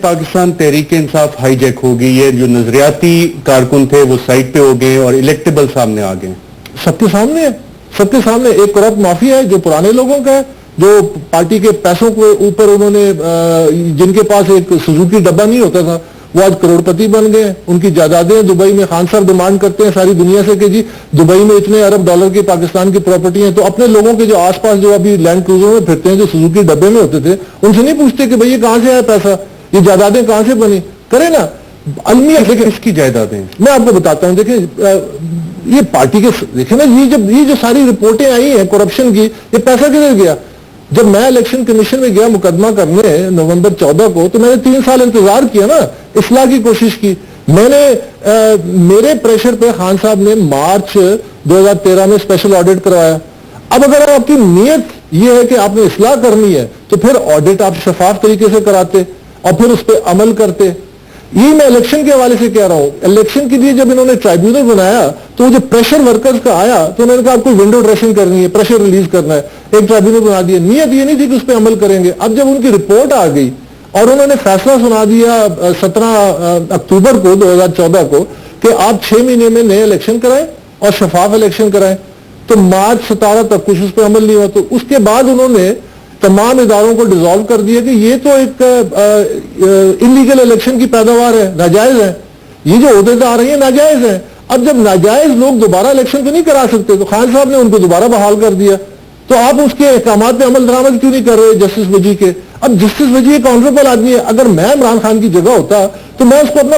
Pakistan Tehreek Insaf high Jack ہو گئی ہے, جو نظریاتی کارکن تھے وہ سائٹ پہ ہو گئے اور الیکٹیبل سامنے آ گئے. سب کے سامنے ہے, سب کے سامنے ایک کرپٹ مافیا ہے جو پرانے لوگوں کا ہے, جو پارٹی کے پیسوں کے اوپر انہوں نے, جن کے پاس ایک سوزوکی ڈبہ نہیں ہوتا تھا وہ آج کروڑ پتی بن گئے. ان کی جائیدادیں دبئی میں, خان صاحب ڈیمانڈ کرتے ہیں ساری دنیا سے کہ جی دبئی میں اتنے ارب ڈالر کی پاکستان کی پراپرٹی ہیں, تو اپنے لوگوں کے جو آس پاس جو ابھی لینڈ کروزر میں پھرتے ہیں جو سوزوکی ڈبے میں ہوتے تھے ان سے نہیں پوچھتے کہ بھئی یہ کہاں سے آیا پیسہ, یہ جائیدادیں کہاں سے بنی, کرے نا المیہ. دیکھیں اس کی جائیدادیں میں آپ کو بتاتا ہوں, دیکھیں یہ پارٹی کے, دیکھیں نا یہ جو ساری رپورٹیں آئی ہیں کرپشن کی, یہ پیسہ کدھر گیا؟ جب میں الیکشن کمیشن میں گیا مقدمہ کرنے نومبر 14 کو, تو میں نے 3 سال انتظار کیا نا, اصلاح کی کوشش کی. میں نے میرے پریشر پہ خان صاحب نے مارچ 2013 میں اسپیشل آڈٹ کروایا. اب اگر آپ کی نیت یہ ہے کہ آپ نے اصلاح کرنی ہے تو پھر آڈٹ آپ شفاف طریقے سے کراتے اور پھر اس پہ عمل کرتے. یہ میں الیکشن کے حوالے سے کہہ رہا ہوں. الیکشن کے لیے جب انہوں نے ٹرائیبیونل بنایا تو وہ جو پریشر ورکرز کا آیا تو انہوں نے کہا آپ کو ونڈو ڈریسنگ کرنی ہے, پریشر ریلیز کرنا ہے, ایک ٹرائیبیونل بنا دیا. نیت یہ نہیں تھی کہ اس پہ عمل کریں گے. اب جب ان کی رپورٹ آ گئی اور انہوں نے فیصلہ سنا دیا 17 اکتوبر کو 2014 کو کہ آپ 6 مہینے میں نئے الیکشن کرائیں اور شفاف الیکشن کرائیں, تو مارچ 17 تک کچھ اس پہ عمل نہیں ہوا. تو اس کے بعد انہوں نے تمام اداروں کو ڈیزالو کر دیا کہ یہ تو ایک انلیگل الیکشن کی پیداوار ہے, ناجائز ہے, یہ جو عہدے آ رہی ہیں ناجائز ہیں. اب جب ناجائز لوگ دوبارہ الیکشن تو نہیں کرا سکتے تو خان صاحب نے ان کو دوبارہ بحال کر دیا. تو آپ اس کے احکامات پہ عمل درآمد کیوں نہیں کر رہے جسٹس وجی کے؟ اب جسٹس وجی ایک آنریبل آدمی ہے, اگر میں عمران خان کی جگہ ہوتا تو میں اس کو اپنا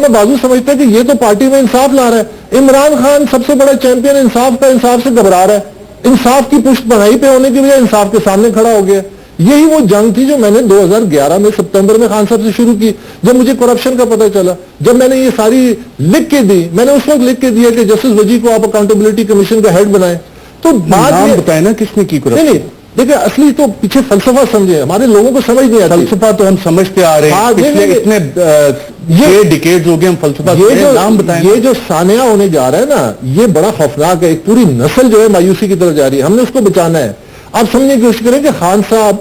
بازو سمجھتا کہ یہ تو پارٹی میں انصاف لا رہا ہے. عمران خان سب سے بڑا چیمپئن انصاف کا, انصاف سے گھبرا رہا ہے, انصاف کی پشت بنائی پہ ہونے کی بجائے انصاف کے سامنے کھڑا ہو گیا. یہی وہ جنگ تھی جو میں نے 2011 میں ستمبر میں خان صاحب سے شروع کی, جب مجھے کرپشن کا پتہ چلا. جب میں نے یہ ساری لکھ کے دی, میں نے اس وقت لکھ کے دیا کہ جسٹس وجی کو آپ اکاؤنٹیبلٹی کمیشن کا ہیڈ بنائیں. تو نام بتائیں نا کس نے کی کرپشن. نہیں دیکھیں اصلی تو پیچھے فلسفہ سمجھے, ہمارے لوگوں کو سمجھ نہیں آتا. فلسفہ تو ہم سمجھتے آ رہے ہیں, اتنے یہ ڈیکیڈز ہو گئے ہم فلسفہ. نام بتائیں. یہ جو سانحہ ہونے جا رہا ہے نا, یہ بڑا خوفناک ہے. ایک پوری نسل جو ہے مایوسی کی طرف جا رہی ہے, ہم نے اس کو بچانا ہے. آپ سمجھنے کی کوشش کریں کہ خان صاحب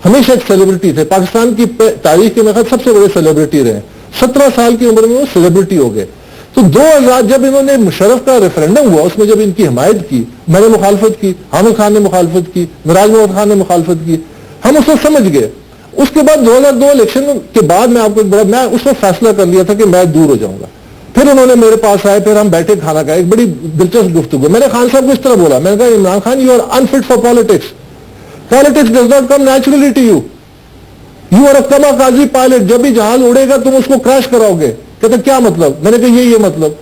ہمیشہ ایک سیلیبریٹی تھے, پاکستان کی تاریخ کے میں سب سے بڑے سیلیبریٹی رہے. 17 سال کی عمر میں وہ سیلیبریٹی ہو گئے. تو 2000 جب انہوں نے مشرف کا ریفرنڈم ہوا, اس میں جب ان کی حمایت کی, میں نے مخالفت کی, حامد خان نے مخالفت کی, مراج محمد خان نے مخالفت کی, ہم اس کو سمجھ گئے. اس کے بعد 2002 الیکشن کے بعد میں آپ کو میں اس وقت فیصلہ کر لیا تھا کہ میں دور ہو جاؤں گا. پھر انہوں نے میرے پاس آئے, پھر ہم بیٹھے کھانا کھائے, ایک بڑی دلچسپ گفتگو. میں نے خان صاحب کو اس طرح بولا, میں نے کہا Imran Khan you are unfit for politics. Politics does not come naturally to you. You are a kamikaze pilot. جب بھی جہاز اڑے گا تم اس کو کریش کراؤ گے. کہتا کیا مطلب؟ میں نے کہا یہ مطلب.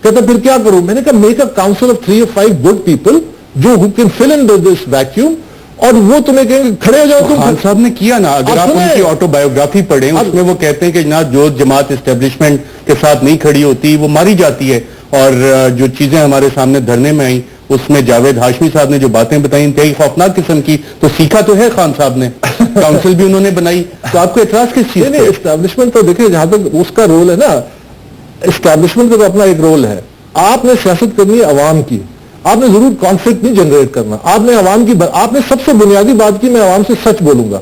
کہتا پھر کیا کروں؟ میں نے کہا make a council of 3 or 5 good people جو who can fill in this vacuum, اور وہ تمہیں کہیں گے کھڑے ہو جاؤ. خان صاحب نے کیا نا, اگر آپ ان کی آٹو بایوگرافی پڑھیں اس میں وہ کہتے ہیں کہ نہ جو جماعت اسٹیبلشمنٹ کے ساتھ نہیں کھڑی ہوتی وہ ماری جاتی ہے, اور جو چیزیں ہمارے سامنے دھرنے میں آئیں اس میں جاوید ہاشمی صاحب نے جو باتیں بتائیں انتہائی خوفناک قسم کی, تو سیکھا تو ہے خان صاحب نے, کاؤنسل بھی انہوں نے بنائی. تو آپ کو اعتراض کس چیز نہیں؟ اسٹیبلشمنٹ تو دیکھیں جہاں تک اس کا رول ہے نا, اسٹیبلشمنٹ کا تو اپنا ایک رول ہے. آپ نے سیاست کرنی ہے عوام کی, آپ نے ضرور کانفلکٹ نہیں جنریٹ کرنا. آپ نے عوام کی, آپ نے سب سے بنیادی بات کی, میں عوام سے سچ بولوں گا.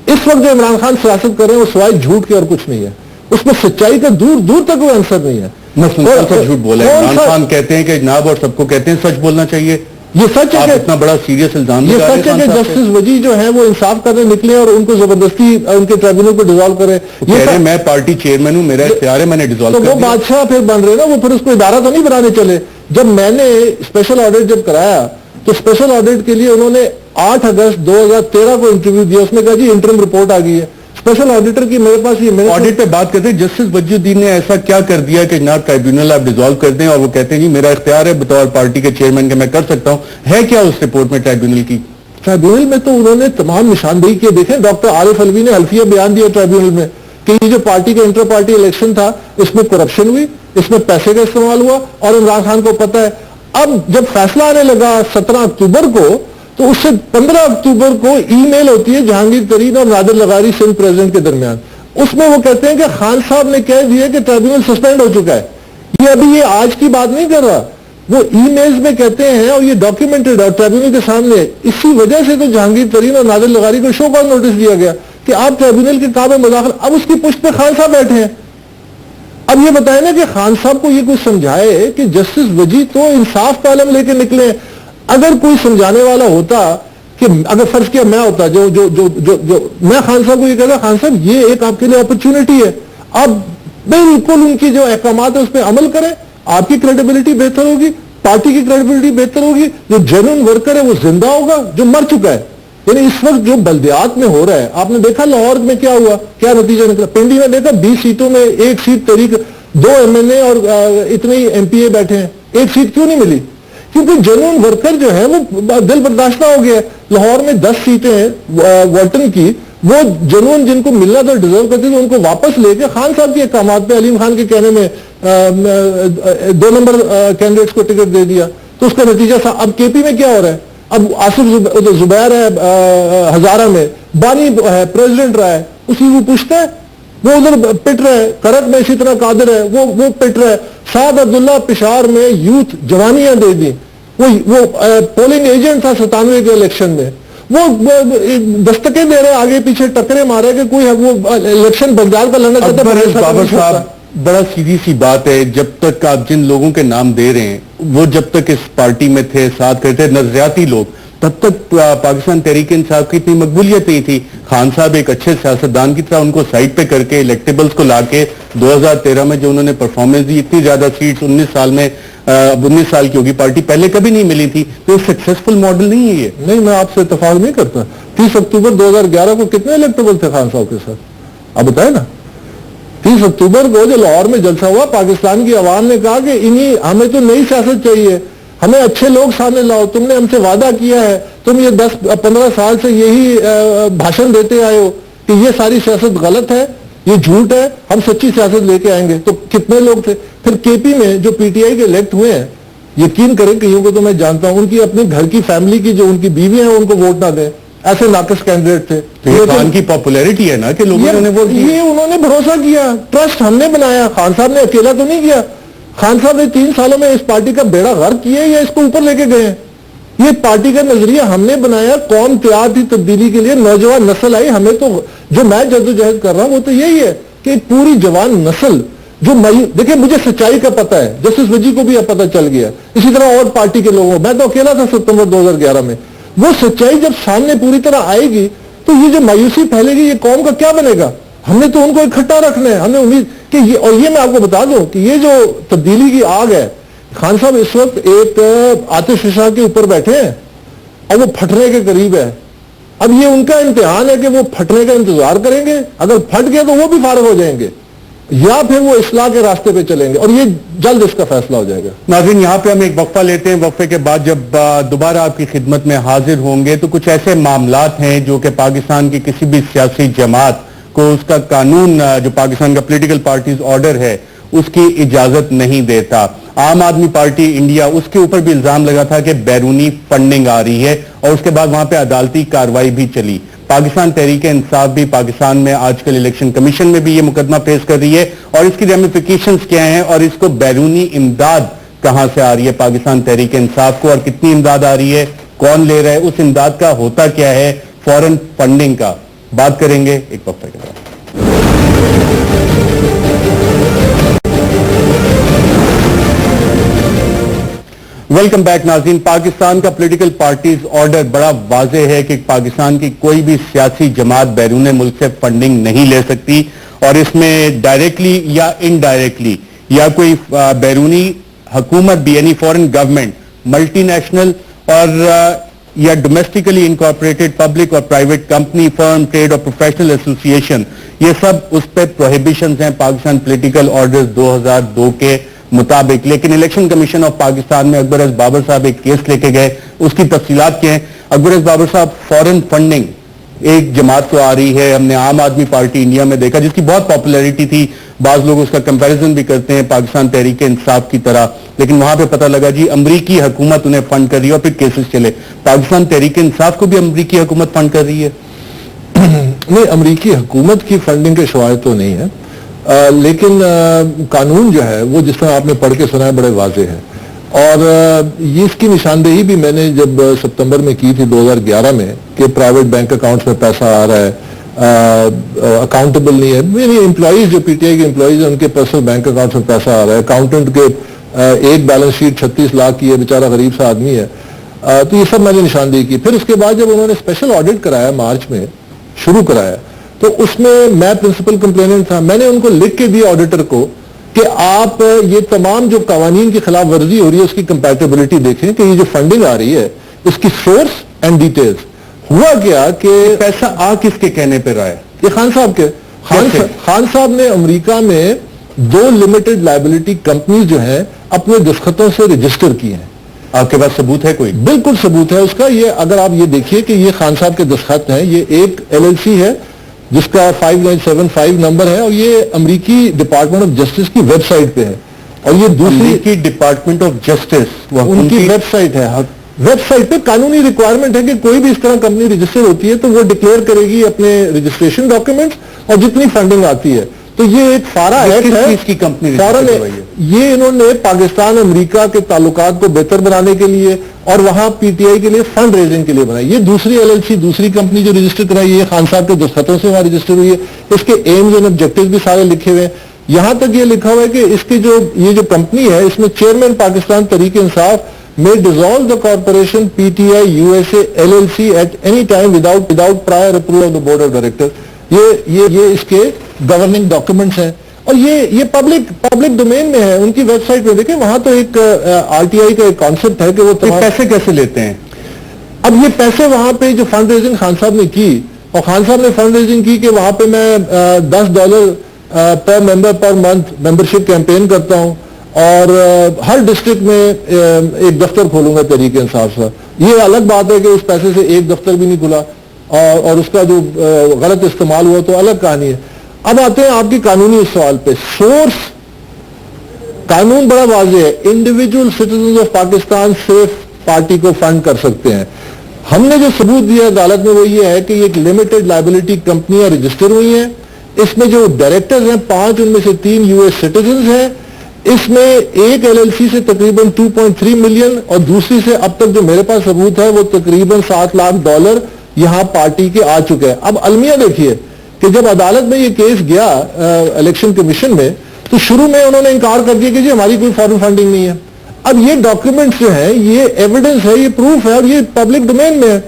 اس وقت جو عمران خان سیاست کر رہے ہیں وہ سوائے جھوٹ کے اور کچھ نہیں ہے. اس میں سچائی کا دور دور تک کوئی آنسر نہیں ہے. جھوٹ بولا ہے عمران خان, کہتے ہیں کہ جناب, اور سب کو کہتے ہیں سچ بولنا چاہیے. یہ سچ ہے کہ اتنا بڑا سیریس الزام, یہ سچ ہے کہ جسٹس وجی جو ہیں وہ انصاف کرنے نکلے اور ان کو زبردستی ان کے ٹریبیونل کو ڈیزالو کرے. یہ میں پارٹی چیئرمین ہوں, میرا اختیار ہے, میں نے ڈیزالو کر دیا. تو وہ بادشاہ پھر بن رہے نا, وہ پھر اس کو ادارہ تو نہیں بنانے چلے. جب میں نے اسپیشل آڈٹ جب کرایا تو اسپیشل آڈٹ کے لیے انہوں نے 8 اگست 2013 کو انٹرویو دیا. اس نے کہا جی انٹرم رپورٹ آ گئی ہے. اسپیشل آڈیٹر کی میرے پاس یہ آڈٹ پہ بات کرتے ہیں, جسٹس وجی الدین نے ایسا کیا کر دیا کہ جناب ٹرائیبیونل آپ ڈیزالو کر دیں, اور وہ کہتے ہیں جی میرا اختیار ہے بطور پارٹی کے چیئرمین کے, میں کر سکتا ہوں. ہے کیا اس رپورٹ میں ٹرائیبیونل کی؟ ٹرائیبیونل میں تو انہوں نے تمام نشاندہی کی. دیکھیں ڈاکٹر عارف الوی نے حلفیہ بیان دیا ٹرائیبیونل میں کہ یہ جو پارٹی کا انٹر پارٹی الیکشن تھا اس میں کرپشن ہوئی, اس میں پیسے کا استعمال ہوا, اور عمران خان کو پتہ ہے. اب جب فیصلہ آنے لگا 17 اکتوبر کو, تو اس سے 15 اکتوبر کو ای میل ہوتی ہے جہانگیر ترین اور نادر لغاری سندھ پریزیڈنٹ کے درمیان. اس میں وہ کہتے ہیں کہ خان صاحب نے کہہ دیا کہ ٹرائیبیونل سسپینڈ ہو چکا ہے. یہ ابھی یہ آج کی بات نہیں کر رہا, وہ ای میلز میں کہتے ہیں, اور یہ ڈاکیومنٹڈ ہے ٹرائیبیونل کے سامنے. اسی وجہ سے تو جہانگیر ترین اور نادر لغاری کو شو کاز نوٹس دیا گیا کہ آپ ٹریبونل کے کام میں مداخلت. اب اس کی پشت پہ خان صاحب بیٹھے ہیں. اب یہ بتائیں نا کہ خان صاحب کو یہ کچھ سمجھائے کہ جسٹس وجی تو انصاف کا علم لے کے نکلے. اگر کوئی سمجھانے والا ہوتا کہ اگر فرض کیا میں ہوتا جو جو جو جو جو میں خان صاحب کو یہ کہتا خان صاحب یہ ایک آپ کے لیے اپرچونٹی ہے, آپ بالکل ان کی جو احکامات ہے اس پہ عمل کریں, آپ کی کریڈیبلٹی بہتر ہوگی, پارٹی کی کریڈیبلٹی بہتر ہوگی, جو جینوئن ورکر ہے وہ زندہ ہوگا جو مر چکا ہے. یعنی اس وقت جو بلدیات میں ہو رہا ہے, آپ نے دیکھا لاہور میں کیا ہوا, کیا نتیجہ نکلا. پنڈی میں دیکھا 20 سیٹوں میں 1 سیٹ تحریک, 2 MNA اور اتنے ہی MPA بیٹھے ہیں, 1 سیٹ کیوں نہیں ملی؟ کیونکہ جنون ورکر جو ہے وہ دل برداشتہ ہو گیا. لاہور میں 10 سیٹیں ہیں والٹن کی, وہ جنون جن کو ملنا تو ڈیزرو کرتے تھے ان کو واپس لے کے خان صاحب کے احکامات پہ علیم خان کے کہنے میں 2 نمبر کینڈیڈیٹس کو ٹکٹ دے دیا. تو اس کا نتیجہ تھا. اب KP میں کیا ہو رہا ہے, اب آصف زبیر ہے ہزارہ میں, بانی ہے پریزیڈنٹ رہا ہے, اسی وہ پوچھتا ہے, وہ ادھر پٹ رہا ہے. کرک میں اسی طرح قادر ہے, وہ پٹ رہا ہے. سعد عبداللہ پشاور میں یوتھ جوانیاں دے دی, وہ پولنگ ایجنٹ تھا 97 کے الیکشن میں, وہ دستکیں دے رہے آگے پیچھے ٹکرے مارے کہ کوئی وہ الیکشن بنجار کا لڑنا چاہتا ہے. بابر صاحب بڑا سیدھی سی بات ہے, جب تک آپ جن لوگوں کے نام دے رہے ہیں وہ جب تک اس پارٹی میں تھے, ساتھ کرتے نظریاتی لوگ, تب تک پاکستان تحریک انصاف کی اتنی مقبولیت نہیں تھی. خان صاحب ایک اچھے سیاستدان کی طرح ان کو سائڈ پہ کر کے الیکٹیبلز کو لا کے 2013 میں جو انہوں نے پرفارمنس دی, اتنی زیادہ سیٹس 19 سال میں, 19 سال کی ہوگی پارٹی, پہلے کبھی نہیں ملی تھی. تو سکسیسفل ماڈل نہیں ہے یہ. نہیں, میں آپ سے اتفاق نہیں کرتا. 30 اکتوبر 2011 کو کتنے الیکٹیبل تھے خان صاحب کے ساتھ, آپ بتائیں نا. 30 اکتوبر کو جو لاہور میں جلسہ ہوا, پاکستان کی عوام نے کہا کہ ہمیں تو نئی سیاست چاہیے, ہمیں اچھے لوگ سامنے لاؤ, تم نے ہم سے وعدہ کیا ہے, تم یہ 10-15 سال سے یہی بھاشن دیتے آئے ہو کہ یہ ساری سیاست غلط ہے, یہ جھوٹ ہے, ہم سچی سیاست لے کے آئیں گے. تو کتنے لوگ تھے. پھر KP میں جو PTI کے الیکٹ ہوئے ہیں, یقین کریں کئیوں کو تو میں جانتا ہوں, ان کی اپنے گھر کی فیملی کی جو ان کی بیوی ہیں ان کو ووٹ نہ دیں, ایسے ناقص کینڈیڈیٹ تھے. خان کی پاپولیرٹی ہے نا کہ لوگوں نے ووٹ دیا. یہ انہوں نے بھروسہ کیا, ٹرسٹ ہم نے بنایا. خان صاحب نے اکیلا تو نہیں کیا. خان صاحب نے 3 سالوں میں اس پارٹی کا بیڑا غرق کیا یا اس کو اوپر لے کے گئے ہیں. یہ پارٹی کا نظریہ ہم نے بنایا, قوم تیار تھی تبدیلی کے لیے, نوجوان نسل آئی. ہمیں تو جو میں جدوجہد کر رہا ہوں وہ تو یہی ہے کہ پوری جوان نسل جو دیکھیں, مجھے سچائی کا پتہ ہے, جسٹس وجی کو بھی اب پتہ چل گیا, اسی طرح اور پارٹی کے لوگوں, میں تو اکیلا تھا ستمبر 2011 میں. وہ سچائی جب سامنے پوری طرح آئے گی تو یہ جو مایوسی پھیلے گی, یہ قوم کا کیا بنے گا. ہم نے تو ان کو اکٹھا رکھنا ہے. ہم نے امید کہ یہ, اور یہ میں آپ کو بتا دوں کہ یہ جو تبدیلی کی آگ ہے, خان صاحب اس وقت ایک آتش فشاں کے اوپر بیٹھے ہیں اور وہ پھٹنے کے قریب ہے. اب یہ ان کا امتحان ہے کہ وہ پھٹنے کا انتظار کریں گے, اگر پھٹ گئے تو وہ بھی فارغ ہو جائیں گے, یا پھر وہ اصلاح کے راستے پہ چلیں گے, اور یہ جلد اس کا فیصلہ ہو جائے گا. ناظرین, یہاں پہ ہم ایک وقفہ لیتے ہیں. وقفے کے بعد جب دوبارہ آپ کی خدمت میں حاضر ہوں گے تو کچھ ایسے معاملات ہیں جو کہ پاکستان کی کسی بھی سیاسی جماعت کو اس کا قانون, جو پاکستان کا پولیٹیکل پارٹیز آرڈر ہے, اس کی اجازت نہیں دیتا. عام آدمی پارٹی انڈیا, اس کے اوپر بھی الزام لگا تھا کہ بیرونی فنڈنگ آ رہی ہے, اور اس کے بعد وہاں پہ عدالتی کارروائی بھی چلی. پاکستان تحریک انصاف بھی پاکستان میں آج کل الیکشن کمیشن میں بھی یہ مقدمہ پیش کر رہی ہے, اور اس کی ریمیفیکیشنز کیا ہیں, اور اس کو بیرونی امداد کہاں سے آ رہی ہے پاکستان تحریک انصاف کو, اور کتنی امداد آ رہی ہے, کون لے رہا ہے, اس امداد کا ہوتا کیا ہے, فورن فنڈنگ کا. بات کریں گے ایک وقفے کے بعد. ویلکم بیک ناظرین. پاکستان کا پولیٹیکل پارٹیز آرڈر بڑا واضح ہے کہ پاکستان کی کوئی بھی سیاسی جماعت بیرون ملک سے فنڈنگ نہیں لے سکتی, اور اس میں ڈائریکٹلی یا انڈائریکٹلی یا کوئی بیرونی حکومت بھی, یعنی فورن گورنمنٹ, ملٹی نیشنل اور یا ڈومیسٹیکلی انکارپوریٹڈ پبلک اور پرائیویٹ کمپنی, فرم, ٹریڈ اور پروفیشنل ایسوسیشن, یہ سب اس پہ پروہیبیشنز ہیں پاکستان پولیٹیکل آرڈر 2002 کے مطابق. لیکن الیکشن کمیشن آف پاکستان میں اکبر ایس بابر صاحب ایک کیس لے کے گئے, اس کی تفصیلات کیا ہیں. اکبر ایس بابر صاحب, فورن فنڈنگ ایک جماعت کو آ رہی ہے, ہم نے عام آدمی پارٹی انڈیا میں دیکھا جس کی بہت پاپولیرٹی تھی, بعض لوگ اس کا کمپیریزن بھی کرتے ہیں پاکستان تحریک انصاف کی طرح, لیکن وہاں پہ پتہ لگا جی امریکی حکومت انہیں فنڈ کر رہی ہے, اور پھر کیسز چلے. پاکستان تحریک انصاف کو بھی امریکی حکومت فنڈ کر رہی ہے. نہیں, امریکی حکومت کی فنڈنگ کے شواہد تو نہیں ہے, لیکن قانون جو ہے وہ جس طرح آپ نے پڑھ کے سنا ہے بڑے واضح ہے, اور یہ اس کی نشاندہی بھی میں نے جب ستمبر میں کی تھی 2011 میں کہ پرائیویٹ بینک اکاؤنٹس میں پیسہ آ رہا ہے, اکاؤنٹیبل نہیں ہے. یعنی امپلائیز جو پی ٹی آئی کے امپلائیز ہیں ان کے پرسنل بینک اکاؤنٹ میں پیسہ آ رہا ہے. اکاؤنٹنٹ کے ایک بیلنس شیٹ 36 لاکھ کی ہے, بیچارہ غریب سا آدمی ہے. تو یہ سب میں نے نشاندہی کی. پھر اس کے بعد جب انہوں نے اسپیشل آڈٹ کرایا مارچ میں شروع کرایا, تو اس میں پرنسپل کمپلیننٹ تھا. میں نے ان کو لکھ کے دیا آڈیٹر کو کہ آپ یہ تمام جو قوانین کی خلاف ورزی ہو رہی ہے اس کی کمپیٹیبلٹی دیکھیں کہ یہ جو فنڈنگ آ رہی ہے اس کی سورس اینڈ ڈیٹیلز. ہوا کیا کہ پیسہ آ کس کے کہنے پہ رہا ہے؟ یہ خان صاحب کے. خان صاحب نے امریکہ میں 2 لمیٹڈ لائبلٹی کمپنیز جو ہیں اپنے دستخطوں سے رجسٹر کی ہیں. آپ کے پاس ثبوت ہے کوئی؟ بالکل ثبوت ہے اس کا. یہ اگر آپ یہ دیکھیے کہ یہ خان صاحب کے دستخط ہیں. یہ ایک LLC ہے جس کا 5975 نمبر ہے, اور یہ امریکی ڈپارٹمنٹ آف جسٹس کی ویب سائٹ پہ ہے. اور یہ دوسری ڈپارٹمنٹ آف جسٹس ان کی ویب سائٹ ہے. ویب سائٹ پہ قانونی ریکوائرمنٹ ہے کہ کوئی بھی اس طرح کمپنی رجسٹر ہوتی ہے تو وہ ڈکلیئر کرے گی اپنے رجسٹریشن ڈاکیومنٹس اور جتنی فنڈنگ آتی ہے. تو یہ ایک فارا ایکٹ ہے. اس کی کمپنی یہ انہوں نے پاکستان امریکہ کے تعلقات کو بہتر بنانے کے لیے اور وہاں پی ٹی آئی کے لیے فنڈ ریزنگ کے لیے بنائی. یہ دوسری LLC دوسری کمپنی جو رجسٹر کرائی ہے خان صاحب کے دستخطوں سے وہاں رجسٹر ہوئی ہے. اس کے ایمز اینڈ آبجیکٹیوز بھی سارے لکھے ہوئے ہیں. یہاں تک یہ لکھا ہوا ہے کہ اس کی یہ جو کمپنی ہے اس میں chairman Pakistan Tehreek Insaf may dissolve the corporation PTI USA LLC at any time without prior approval of the board of directors. یہ اس کے گورننگ ڈاکومنٹس ہیں اور یہ پبلک ڈومین میں ہے. ان کی ویب سائٹ پہ دیکھیں, وہاں تو ایک RTI کا ایک کانسیپٹ ہے کہ وہ پیسے کیسے لیتے ہیں. اب یہ پیسے وہاں پہ جو فنڈ ریزنگ خان صاحب نے کی, اور خان صاحب نے فنڈ ریزنگ کی کہ وہاں پہ میں $10 پر ممبر پر منتھ ممبرشپ کیمپین کرتا ہوں اور ہر ڈسٹرکٹ میں ایک دفتر کھولوں گا تحریک انصاف سے. یہ الگ بات ہے کہ اس پیسے سے ایک دفتر بھی نہیں کھلا اور اس کا جو غلط استعمال ہوا تو الگ کہانی ہے. اب آتے ہیں آپ کی قانونی سوال پہ. سورس قانون بڑا واضح ہے. انڈیویجول سٹیزنز آف پاکستان صرف پارٹی کو فنڈ کر سکتے ہیں. ہم نے جو ثبوت دیا عدالت میں وہ یہ ہے کہ یہ ایک لمیٹڈ لائبلٹی کمپنیاں رجسٹر ہوئی ہیں. اس میں جو ڈائریکٹرز ہیں 5 ان میں سے 3 US سٹیزنز ہیں. اس میں ایک LLC سے تقریباً 2.3 ملین اور دوسری سے اب تک جو میرے پاس ثبوت ہے وہ تقریباً $7 لاکھ یہاں پارٹی کے آ چکے ہیں. اب المیہ دیکھیے کہ جب عدالت میں یہ کیس گیا الیکشن کمیشن میں تو شروع میں انہوں نے انکار کر دیا کہ جی ہماری کوئی فارن فنڈنگ نہیں ہے. اب یہ ڈاکیومنٹس جو ہیں یہ ایویڈنس ہے, یہ پروف ہے اور یہ پبلک ڈومین میں ہے.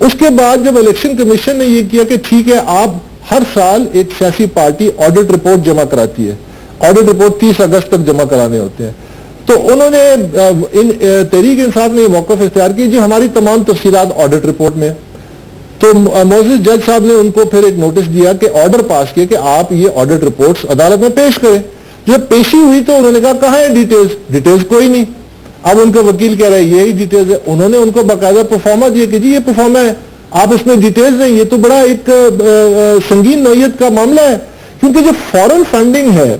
اس کے بعد جب الیکشن کمیشن نے یہ کیا کہ ٹھیک ہے آپ ہر سال ایک سیاسی پارٹی آڈٹ رپورٹ جمع کراتی ہے, آڈٹ رپورٹ 30 اگست تک جمع کرانے ہوتے ہیں, تو انہوں نے تحریک انصاف نے یہ موقف اختیار کی جی ہماری تمام تفصیلات آڈٹ رپورٹ میں. تو معزز جج صاحب نے ان کو پھر ایک نوٹس دیا کہ آرڈر پاس کیا کہ آپ یہ آڈٹ رپورٹس عدالت میں پیش کریں. جب پیشی ہوئی تو انہوں نے کہا کہاں ہے ڈیٹیلز کوئی نہیں. اب ان کا وکیل کہہ رہا ہے یہی ڈیٹیلز ہے. انہوں نے ان کو باقاعدہ پرفارما دیا کہ جی یہ پرفارما ہے, آپ اس میں ڈیٹیلز نہیں. یہ تو بڑا ایک سنگین نوعیت کا معاملہ ہے, کیونکہ جو فورن فنڈنگ ہے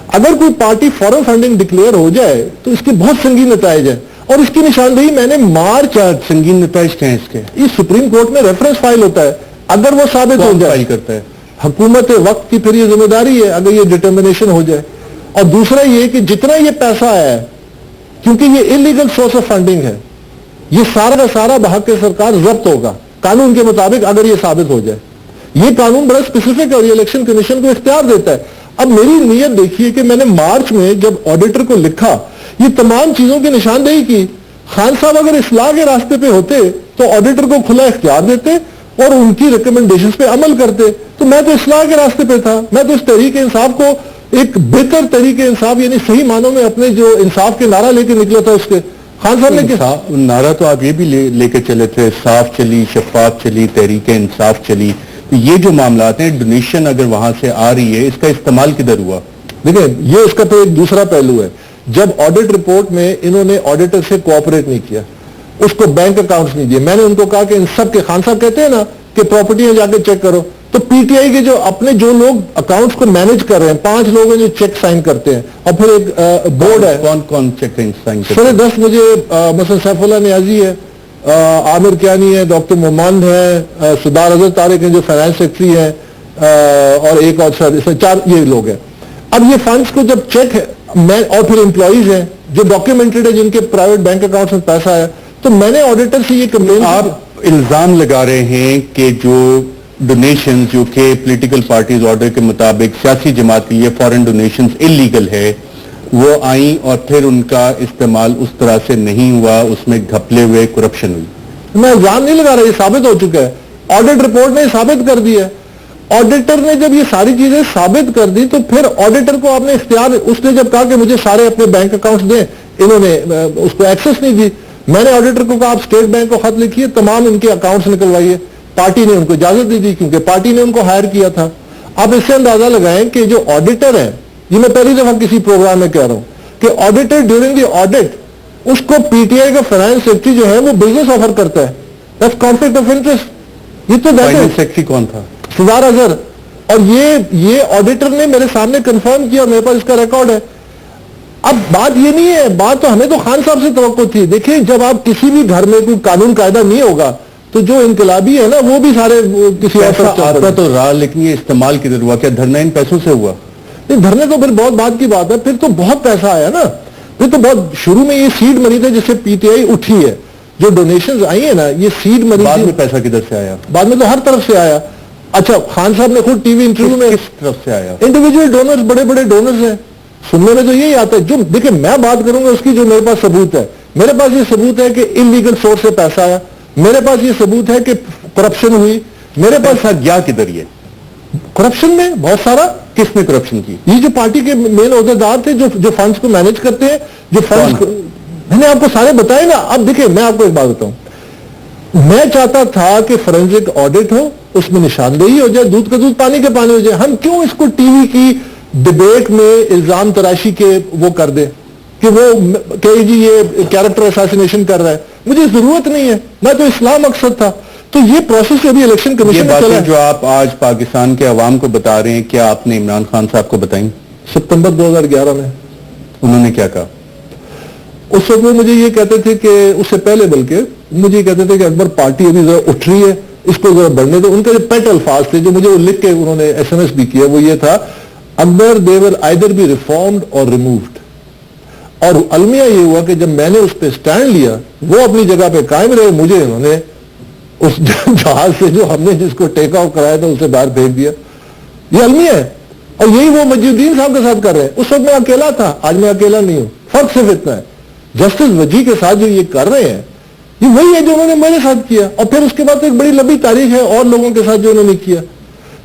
اگر کوئی پارٹی فورن فنڈنگ ڈکلیئر ہو جائے تو اس کے بہت سنگین نتائج ہیں. اور اس کی نشاندہی میں نے مارچ سنگین نتائج کیا ہیں اس کے؟ یہ سپریم کورٹ میں ریفرنس فائل ہوتا ہے. اگر وہ ثابت ہو جائے فائل کرتا ہے حکومت وقت کی, پھر یہ ذمہ داری ہے اگر یہ ڈٹرمنیشن ہو جائے. اور دوسرا یہ کہ جتنا یہ پیسہ آیا ہے کیونکہ یہ انلیگل سورس آف فنڈنگ ہے, یہ سارا کا سارا بحق سرکار ضبط ہوگا قانون کے مطابق اگر یہ ثابت ہو جائے. یہ قانون بڑا اسپیسیفک ہے اور یہ الیکشن کمیشن کو اختیار دیتا ہے. اب میری نیت دیکھیے کہ میں نے مارچ میں جب آڈیٹر کو لکھا یہ تمام چیزوں کی نشاندہی کی. خان صاحب اگر اصلاح کے راستے پہ ہوتے تو آڈیٹر کو کھلا اختیار دیتے اور ان کی ریکمنڈیشنز پہ عمل کرتے. تو میں تو اصلاح کے راستے پہ تھا, میں تو اس تحریک انصاف کو ایک بہتر تحریک انصاف یعنی صحیح معنوں میں اپنے جو انصاف کے نعرہ لے کے نکلا تھا. اس کے خان صاحب نے نعرہ تو آپ یہ بھی لے کے چلے تھے, صاف چلی, شفاف چلی, تحریک انصاف چلی. یہ جو معاملات ہیں ڈونیشن اگر وہاں سے آ رہی ہے اس کا استعمال کدھر ہوا؟ دیکھیں یہ اس کا تو ایک دوسرا پہلو ہے. جب آڈٹ رپورٹ میں انہوں نے آڈیٹر سے کوآپریٹ نہیں کیا, اس کو بینک اکاؤنٹس نہیں دیے, میں نے ان کو کہا کہ ان سب کے خان صاحب کہتے ہیں نا کہ پراپرٹیاں جا کے چیک کرو, تو پی ٹی آئی کے جو اپنے جو لوگ اکاؤنٹس کو مینج کر رہے ہیں 5 لوگ ہیں جو چیک سائن کرتے ہیں اور پھر ایک بورڈ ہے. کون چیک سائن کرتے ہیں؟ 10 مجھے مثلا سیف اللہ نیازی ہے, عامر کیانی ہے, ڈاکٹر محمد ہے, سردار اظہر طارق ہیں جو فائنانس سیکرٹری ہیں, اور ایک اور 4 یہ لوگ ہیں. اب یہ فنڈس کو جب چیک میں اور پھر امپلائیز ہیں جو ڈاکیومنٹڈ ہے جن کے پرائیویٹ بینک اکاؤنٹس میں پیسہ آیا, تو میں نے آڈیٹر سے یہ کمپلین. آپ الزام لگا رہے ہیں کہ جو ڈونیشنز جو کہ پولیٹیکل پارٹیز آرڈر کے مطابق سیاسی جماعت کے لیے فارن ڈونیشنز انلیگل ہے، وہ آئیں اور پھر ان کا استعمال اس طرح سے نہیں ہوا، اس میں گھپلے ہوئے کرپشن ہوئی؟ میں الزام نہیں لگا رہا، یہ ثابت ہو چکا ہے، آڈٹ رپورٹ نے ثابت کر دیا ہے. آڈیٹر نے جب یہ ساری چیزیں ثابت کر دی تو پھر آڈیٹر کو آپ نے اختیار، اس نے جب کہا کہ مجھے سارے اپنے بینک اکاؤنٹس دیں، انہوں نے اس کو ایکسس نہیں دی. میں نے آڈیٹر کو کہا آپ اسٹیٹ بینک کو خط لکھیے، تمام ان کے اکاؤنٹس نکلوائیے. پارٹی نے ان کو اجازت دی تھی کیونکہ پارٹی نے ان کو ہائر کیا تھا. آپ اس سے اندازہ لگائیں کہ جو آڈیٹر ہے، یہ میں پہلی دفعہ کسی پروگرام میں کہہ رہا ہوں کہ آڈیٹر ڈیورنگ دی آڈٹ اس کو پی ٹی آئی کا فائنانس سیکرٹری جو ہے وہ بزنس آفر کرتا ہے. That's conflict of interest. یہ تو فائنانس سیکرٹری کون تھا؟ سردار اظہر. اور یہ آڈیٹر نے میرے سامنے کنفرم کیا، میرے پاس اس کا ریکارڈ ہے. اب بات یہ نہیں ہے، بات تو ہمیں تو خان صاحب سے توقع تھی. دیکھیں جب آپ کسی بھی گھر میں کوئی قانون قاعدہ نہیں ہوگا تو جو انقلابی ہے نا وہ بھی سارے کسی اور طرف آتا تو رہا، لیکن یہ استعمال کدھر ہوا؟ کیا دھرنا ان پیسوں سے ہوا؟ نہیں، دھرنے تو پھر بہت بات کی بات ہے، پھر تو بہت پیسہ آیا نا. پھر تو بہت شروع میں یہ سیڈ منی تھے جس سے پی ٹی آئی اٹھی ہے. جو ڈونیشنز آئی ہیں نا یہ سیڈ منی. بعد میں پیسہ کدھر سے آیا؟ بعد میں تو ہر طرف سے آیا. اچھا خان صاحب نے خود ٹی وی انٹرویو میں کس طرف سے آیا؟ انڈیویجول ڈونرز، بڑے بڑے ڈونرز ہیں. سننے میں تو یہی آتا ہے. جو دیکھیں میں بات کروں گا اس کی جو میرے پاس ثبوت ہے. میرے پاس یہ ثبوت ہے کہ انلیگل سورس سے پیسہ آیا. میرے پاس یہ ثبوت ہے کہ کرپشن ہوئی. میرے پاس گیا کدھر؟ یہ کرپشن میں بہت سارا. کس نے کرپشن کی؟ یہ جو پارٹی کے مین عہدیدار تھے جو فنڈز کو مینج کرتے ہیں، جو فنڈز میں نے آپ کو سارے بتائے نا. اب دیکھیں میں آپ کو ایک بات بتاؤں، میں چاہتا تھا کہ فورینزک آڈٹ ہو، اس میں نشاندہی ہو جائے، دودھ کا دودھ پانی کے پانی ہو جائے. ہم کیوں اس کو ٹی وی کی ڈبیٹ میں الزام تراشی کے وہ کر دیں کہ وہ کہ جی یہ کیریکٹر اساسینیشن کر رہا ہے؟ مجھے ضرورت نہیں ہے، میں تو اسلام مقصد تھا. تو یہ پروسیس ابھی الیکشن کمیشن میں چلا ہے. جو آپ آج پاکستان کے عوام کو بتا رہے ہیں، کیا آپ نے عمران خان صاحب کو بتائیں؟ ستمبر 2011 میں انہوں نے کیا کہا؟ اس وقت وہ مجھے یہ کہتے تھے کہ اس سے پہلے بلکہ مجھے یہ کہتے تھے کہ اکبر پارٹی ابھی ذرا اٹھ رہی ہے، اس کو ذرا بڑھنے دو. ان کے جو پیٹ الفاظ تھے جو مجھے وہ لکھ کے انہوں نے ایس ایم ایس بھی کیا، وہ یہ تھا اکبر دے ول آئیدر بی ریفارمڈ اور ریمووڈ. اور المیہ یہ ہوا کہ جب میں نے اس پہ سٹینڈ لیا وہ اپنی جگہ پہ قائم رہے، مجھے انہوں نے اس جہاز سے جو ہم نے جس کو ٹیک آف کرایا تھا اسے باہر پھینک دیا. یہ المیہ ہے. اور یہی وہ مجید الدین صاحب کے ساتھ کر رہے ہیں. اس وقت میں اکیلا تھا، آج میں اکیلا نہیں ہوں. فرق صرف اتنا ہے، جسٹس وجی کے ساتھ جو یہ کر رہے ہیں یہ وہی ہے جو انہوں نے میرے ساتھ کیا، اور پھر اس کے بعد ایک بڑی لمبی تاریخ ہے اور لوگوں کے ساتھ جو انہوں نے کیا.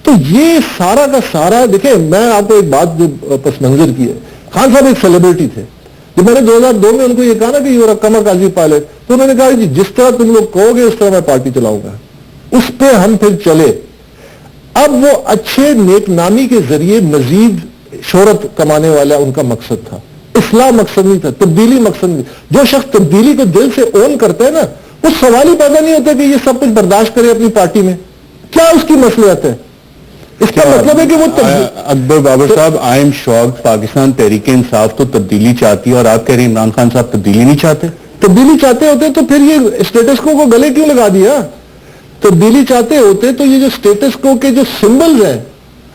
تو یہ سارا کا سارا دیکھیں. میں آپ کو ایک بات جو پس منظر کی ہے، خان صاحب ایک سیلیبریٹی تھے. جب میں نے 2002 میں ان کو یہ کہا نا کہ you are Qamar Qazi pilot, تو انہوں نے کہا جی جس طرح تم لوگ کہو گے اس طرح میں پارٹی چلاؤں گا. اس پہ ہم پھر چلے. اب وہ اچھے نیک نامی کے ذریعے مزید شہرت کمانے والا ان کا مقصد تھا، اصلاح مقصد نہیں تھا، تبدیلی مقصد نہیں. جو شخص تبدیلی کو دل سے اون کرتا ہے نا، وہ سوال ہی پیدا نہیں ہوتا کہ یہ سب کچھ برداشت کرے اپنی پارٹی میں. کیا اس کی مصلحت ہے؟ اس کا مطلب ہے کہ وہ اکبر بابر صاحب، I am shocked, Pakistan Tehreek Insaf تو تبدیلی چاہتی ہے اور آپ کہہ رہے ہیں عمران خان صاحب تبدیلی نہیں چاہتے. تبدیلی چاہتے ہوتے تو پھر یہ اسٹیٹس کو گلے کیوں لگا دیا؟ تبدیلی چاہتے ہوتے تو یہ جو اسٹیٹس کو کے جو سمبلز ہیں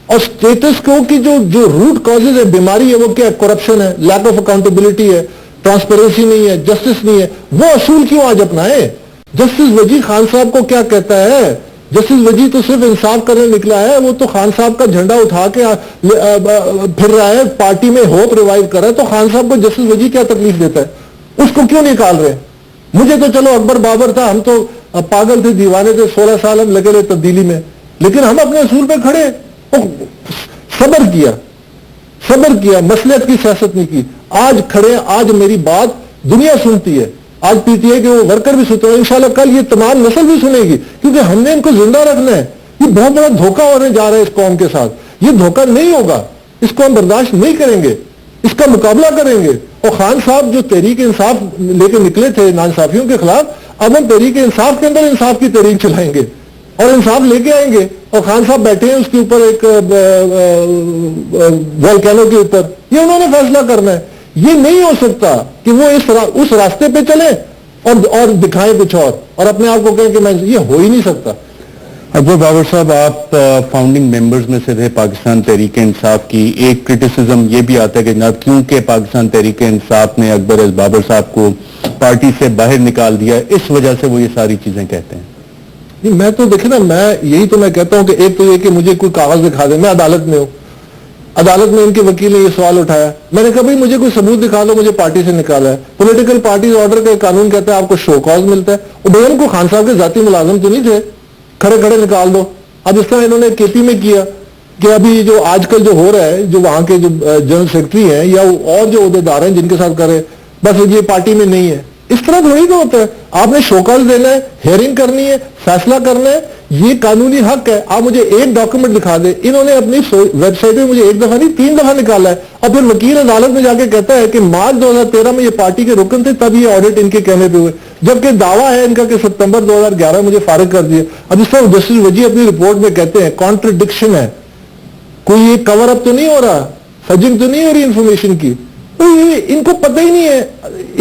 اور اسٹیٹس کو کی جو روٹ کازز ہے، بیماری ہے، وہ کیا ہے؟ کرپشن ہے، لیک آف اکاؤنٹیبلٹی ہے، ٹرانسپیرنسی نہیں ہے، جسٹس نہیں ہے. وہ اصول کیوں آج اپنائے؟ جسٹس وجی خان صاحب کو کیا کہتا ہے؟ جسٹس وجی تو صرف انصاف کرنے نکلا ہے. وہ تو خان صاحب کا جھنڈا اٹھا کے پھر رہا ہے، پارٹی میں ہوپ ریوائیو کر رہا ہے. تو خان صاحب کو جسٹس وجی کیا تکلیف دیتا ہے؟ اس کو کیوں نکال رہے؟ مجھے تو چلو اکبر بابر تھا، ہم تو پاگل تھے، دیوانے تھے، 16 سال ہم لگے رہے تبدیلی میں، لیکن ہم اپنے اصول پہ کھڑے. صبر کیا، مصلحت کی سیاست نہیں کی. آج کھڑے، آج میری بات دنیا سنتی ہے، آج پی ٹی آئی کے وہ ورکر بھی سنتے ہیں، انشاءاللہ کل یہ تمام نسل بھی سنے گی، کیونکہ ہم نے ان کو زندہ رکھنا ہے. یہ بہت بڑا دھوکہ ہونے جا رہا ہے اس قوم کے ساتھ. یہ دھوکہ نہیں ہوگا، اس کو ہم برداشت نہیں کریں گے، اس کا مقابلہ کریں گے. اور خان صاحب جو تحریک انصاف لے کے نکلے تھے ناانصافیوں کے خلاف، اب ہم تحریک انصاف کے اندر انصاف کی تحریک چلائیں گے اور انصاف لے کے آئیں گے. اور خان صاحب بیٹھے ہیں اس کے اوپر ایک والکینو کے اوپر، یہ انہوں نے فیصلہ کرنا ہے. یہ نہیں ہو سکتا کہ وہ اس راستے پہ چلے اور دکھائیں کچھ اور اپنے آپ کو کہیں کہ میں، یہ ہو ہی نہیں سکتا. اکبر بابر صاحب، آپ فاؤنڈنگ ممبرز میں سے تھے پاکستان تحریک انصاف کی. ایک کرٹیسزم یہ بھی آتا ہے کہ جناب کیونکہ پاکستان تحریک انصاف نے اکبر بابر صاحب کو پارٹی سے باہر نکال دیا، اس وجہ سے وہ یہ ساری چیزیں کہتے ہیں. میں تو دیکھیں نا، میں یہی تو میں کہتا ہوں کہ ایک تو یہ کہ مجھے کوئی کاغذ دکھا دے، میں عدالت میں ہوں، عدالت میں ان کے وکیل نے یہ سوال اٹھایا، میں نے کہا بھائی مجھے کوئی ثبوت دکھا دو، مجھے پارٹی سے نکالا ہے، پولیٹیکل پارٹیز آرڈر کا قانون کہتا ہے آپ کو شو کاز ملتا ہے، اور بھائی کو خان صاحب کے ذاتی ملازم تو نہیں تھے، کھڑے کھڑے نکال دو۔ اب اس طرح انہوں نے کے پی میں کیا کہ ابھی جو آج کل جو ہو رہا ہے، جو وہاں کے جو جنرل سیکرٹری ہیں یا اور جو عہدیدار ہیں جن کے ساتھ کرے، بس یہ پارٹی میں نہیں ہے، اس طرح تھوڑی تو ہوتا ہے۔ آپ نے شوکاز دینا ہے، ہیئرنگ کرنی ہے، فیصلہ کرنا ہے، یہ قانونی حق ہے۔ آپ مجھے ایک ڈاکومنٹ دکھا دیں، انہوں نے اپنی ویب سائٹ میں مجھے ایک دفعہ نہیں 3 دفعہ نکالا ہے، اور پھر وکیل عدالت میں جا کے کہتا ہے کہ مارچ 2013 میں یہ پارٹی کے رکن تھے تب یہ آڈٹ ان کے کہنے پہ ہوئے، جبکہ دعویٰ ہے ان کا کہ ستمبر 2011 مجھے فارغ کر دیا۔ اب اس طرح جسٹس وجی اپنی رپورٹ میں کہتے ہیں کانٹرڈکشن ہے، کوئی یہ کور اپ تو نہیں ہو رہا، فجنگ تو نہیں ہو رہی انفارمیشن کی، تو یہ ان کو پتہ ہی نہیں ہے۔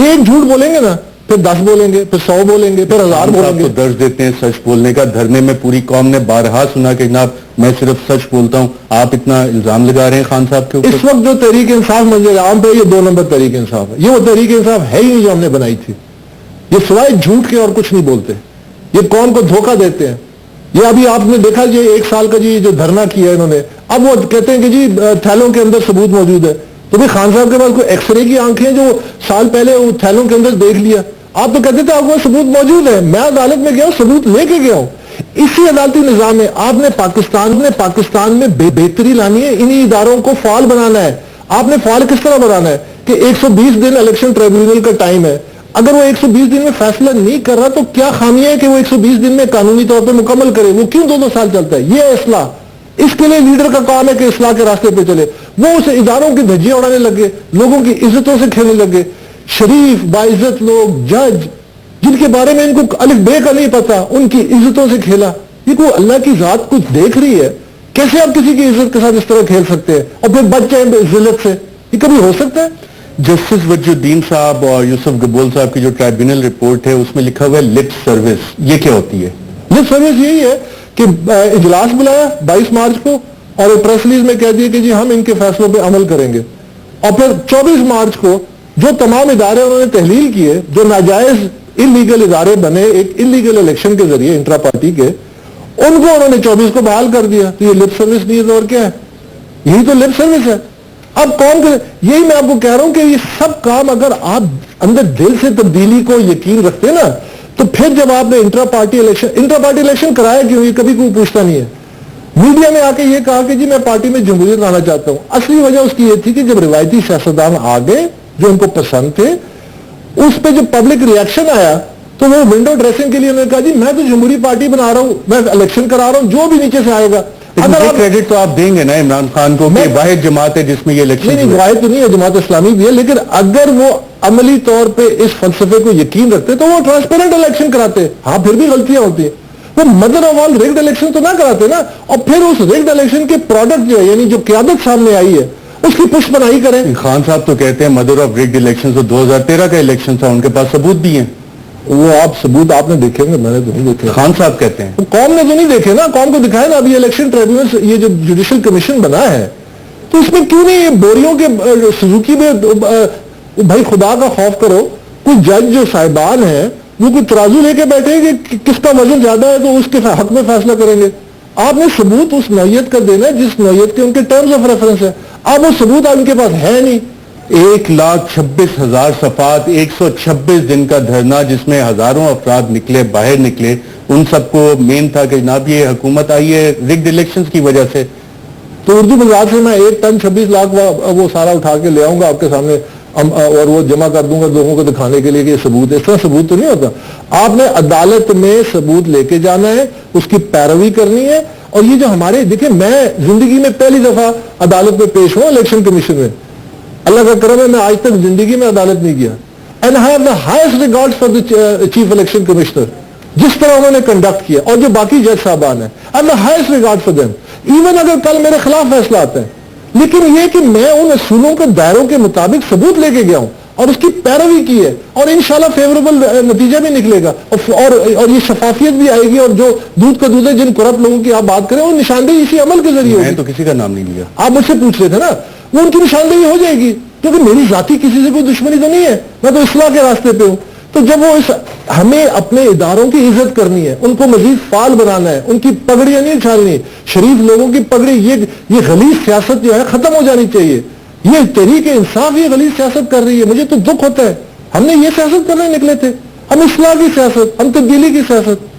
ایک جھوٹ بولیں گے نا، پھر 10 بولیں گے، پھر 100 بولیں گے، پھر 1000 بولیں گے۔ آپ کو درج دیتے ہیں سچ بولنے کا، دھرنے میں پوری قوم نے بارہا سنا کہ جناب میں صرف سچ بولتا ہوں، آپ اتنا الزام لگا رہے ہیں خان صاحب کے اوپر۔ اس وقت جو تحریک انصاف منظر عام پہ یہ 2 نمبر تحریک انصاف ہے، یہ وہ تحریک انصاف ہے ہی نہیں جو ہم نے بنائی تھی، یہ سوائے جھوٹ کے اور کچھ نہیں بولتے، یہ قوم کو دھوکہ دیتے ہیں۔ یہ ابھی آپ نے دیکھا جی 1 سال کا جی جو دھرنا کیا انہوں نے، اب وہ کہتے ہیں کہ جی تھیلوں کے اندر ثبوت موجود ہے، تو بھی خان صاحب کے پاس کوئی ایکس رے کی آنکھیں جو سال پہلے وہ تھیلوں کے اندر دیکھ لیا، آپ تو کہتے تھے آپ کو ثبوت موجود ہے، میں عدالت میں گیا ہوں ثبوت لے کے گیا ہوں۔ اسی عدالتی نظام میں آپ نے پاکستان میں بہتری لانی ہے، انہی اداروں کو فعال بنانا ہے۔ آپ نے فعال کس طرح بنانا ہے کہ 120 دن الیکشن ٹریبیونل کا ٹائم ہے، اگر وہ 120 دن میں فیصلہ نہیں کر رہا تو کیا خامی ہے کہ وہ 120 دن میں قانونی طور پہ مکمل کرے؟ وہ کیوں 2 سال چلتا ہے؟ یہ اصلاح، اس کے لیے لیڈر کا کام ہے کہ اصلاح کے راستے پہ چلے۔ وہ اس اداروں کی دھجیاں اڑانے لگے، لوگوں کی عزتوں سے کھیلنے لگے، شریف باعزت لوگ، جج جن کے بارے میں ان کو الف بے کا نہیں پتا، ان کی عزتوں سے کھیلا۔ یہ کوئی اللہ کی ذات کچھ دیکھ رہی ہے؟ کیسے آپ کسی کی عزت کے ساتھ اس طرح کھیل سکتے ہیں اور پھر بچ جائیں ذلت سے؟ یہ کبھی ہو سکتا ہے؟ جسٹس وجی الدین صاحب اور یوسف گبول صاحب کی جو ٹرائبیونل رپورٹ ہے اس میں لکھا ہوا ہے لپ سروس، یہ کیا ہوتی ہے؟ لپ سروس یہی ہے کہ اجلاس بلایا 22 مارچ کو اور پریس ریلیز میں کہہ دیا کہ جی ہم ان کے فیصلوں پہ عمل کریں گے، اور پھر 24 مارچ کو جو تمام ادارے انہوں نے تحلیل کیے، جو ناجائز انلیگل ادارے بنے ایک انلیگل الیکشن کے ذریعے انٹرا پارٹی کے، ان کو انہوں نے 24 کو بحال کر دیا۔ تو یہ لپ سروس نہیں ہے اور کیا ہے؟ یہی تو لپ سروس ہے۔ اب قوم کے یہی میں آپ کو کہہ رہا ہوں کہ یہ سب کام اگر آپ اندر دل سے تبدیلی کو یقین رکھتے نا، تو پھر جب آپ نے انٹرا پارٹی الیکشن کرایا کیوں، یہ کبھی کوئی پوچھتا نہیں ہے۔ میڈیا میں آ کے یہ کہا کہ جی میں پارٹی میں جمہوریت لانا چاہتا ہوں، اصلی وجہ اس کی یہ تھی کہ جب روایتی سیاستدان آ گئے جو ان کو پسند تھے، اس پہ جو پبلک ریاکشن آیا تو وہ ونڈو ڈریسنگ کے لیے انہوں نے کہا جی میں تو جمہوری پارٹی بنا رہا ہوں، میں الیکشن کرا رہا ہوں، جو بھی نیچے سے آئے گا۔ کریڈٹ تو آپ دیں گے نا عمران خان کو کہ واحد جماعت ہے جس میں یہ الیکشن نہیں، واحد تو نہیں ہے، جماعت اسلامی بھی ہے، لیکن اگر وہ عملی طور پہ اس فلسفے کو یقین رکھتے تو وہ ٹرانسپیرنٹ الیکشن کراتے۔ ہاں پھر بھی غلطیاں ہوتی ہیں، وہ mother of all ragged election تو نہ کراتے نا، اور پھر اس ریگڈ الیکشن کے پروڈکٹ جو ہے یعنی جو قیادت سامنے آئی ہے اس کی پشت بنائی کریں۔ خان صاحب تو کہتے ہیں مدر آف ریگڈ الیکشن تو 2013 کا الیکشن تھا، ان کے پاس ثبوت بھی ہیں۔ وہ آپ ثبوت آپ نے دیکھے گے، میں نے تو نہیں دیکھے۔ خان صاحب کہتے ہیں قوم نے تو نہیں دیکھے نا، قوم کو دکھائے نا۔ ابھی الیکشن ٹریبیونل یہ جو جوڈیشل کمیشن بنا ہے تو اس میں کیوں نہیں یہ بوریوں کے سزوکی میں بھائی خدا کا خوف کرو، کوئی جج جو صاحبان ہیں وہ کوئی ترازو لے کے بیٹھے کہ کس کا وزن زیادہ ہے تو اس کے حق میں فیصلہ کریں گے۔ آپ نے ثبوت اس نوعیت کا دینا ہے جس نوعیت کے ان کے ٹرمز آف ریفرنس ہے۔ اب وہ ثبوت ان کے پاس ہے نہیں۔ 1,26,000 صفحات، 126 دن کا دھرنا جس میں ہزاروں افراد نکلے، باہر نکلے، ان سب کو مین تھا کہ جناب یہ حکومت آئی ہے ریگڈ الیکشنز کی وجہ سے۔ تو اردو بازار سے میں 1 ٹن 26 لاکھ وہ سارا اٹھا کے لے آؤں گا آپ کے سامنے اور وہ جمع کر دوں گا لوگوں کو دکھانے کے لیے کہ یہ ثبوت ہے۔ اس طرح ثبوت تو نہیں ہوتا۔ آپ نے عدالت میں ثبوت لے کے جانا ہے، اس کی پیروی کرنی ہے۔ اور یہ جو ہمارے دیکھیں، میں زندگی میں پہلی دفعہ عدالت میں پیش ہوں الیکشن کمیشن میں، اللہ کا کرم ہے میں آج تک زندگی میں عدالت نہیں گیا۔ And I have the highest regard for the chief election commissioner, جس طرح انہوں نے کنڈکٹ کیا، اور جو باقی جج صاحبان ہیں، I have the highest regard for them. Even اگر کل میرے خلاف فیصلہ آتا ہے، لیکن یہ کہ میں ان اصولوں کے دائروں کے مطابق ثبوت لے کے گیا ہوں اور اس کی پیروی کی ہے، اور انشاءاللہ فیوریبل نتیجہ بھی نکلے گا، اور یہ شفافیت بھی آئے گی، اور جو دودھ کا دودھ ہے جن کرپٹ لوگوں کی آپ بات کریں وہ نشاندہی اسی عمل کے ذریعے ہوگی۔ میں تو کسی کا نام نہیں لیا، آپ مجھ سے پوچھ رہے تھے نا، وہ ان کی نشاندہی ہو جائے گی، کیونکہ میری ذاتی کسی سے کوئی دشمنی تو نہیں ہے، میں تو اصلاح کے راستے پہ ہوں۔ تو جب وہ ہمیں اپنے اداروں کی عزت کرنی ہے, ان کو مزید فعال بنانا ہے, ان کی پگڑیاں نہیں اچھالنی, شریف لوگوں کی پگڑی, یہ غلیظ سیاست جو ہے ختم ہو جانی چاہیے. یہ تحریک انصاف یہ غلیظ سیاست کر رہی ہے, مجھے تو دکھ ہوتا ہے. ہم نے یہ سیاست کرنے نکلے تھے, ہم اصلاح کی سیاست, ہم تبدیلی کی سیاست.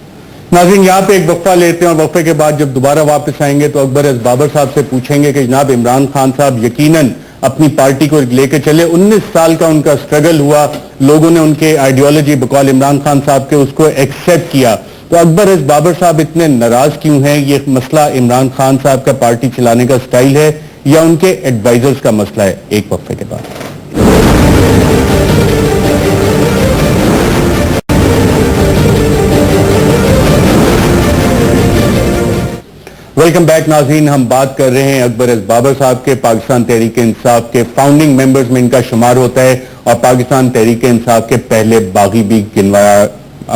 ناظرین یہاں پہ ایک وقفہ لیتے ہیں اور وقفے کے بعد جب دوبارہ واپس آئیں گے تو اکبر ایس بابر صاحب سے پوچھیں گے کہ جناب عمران خان صاحب یقیناً اپنی پارٹی کو لے کے چلے, 19 سال کا ان کا سٹرگل ہوا, لوگوں نے ان کے آئیڈیالوجی بقول عمران خان صاحب کے اس کو ایکسیپٹ کیا, تو اکبر ایس بابر صاحب اتنے ناراض کیوں ہیں؟ یہ مسئلہ عمران خان صاحب کا پارٹی چلانے کا سٹائل ہے یا ان کے ایڈوائزرز کا مسئلہ ہے؟ ایک وقفے کے بعد. ویلکم بیک ناظرین, ہم بات کر رہے ہیں اکبر ایس بابر صاحب کے. پاکستان تحریک انصاف کے فاؤنڈنگ ممبرز میں ان کا شمار ہوتا ہے اور پاکستان تحریک انصاف کے پہلے باغی بھی گنوایا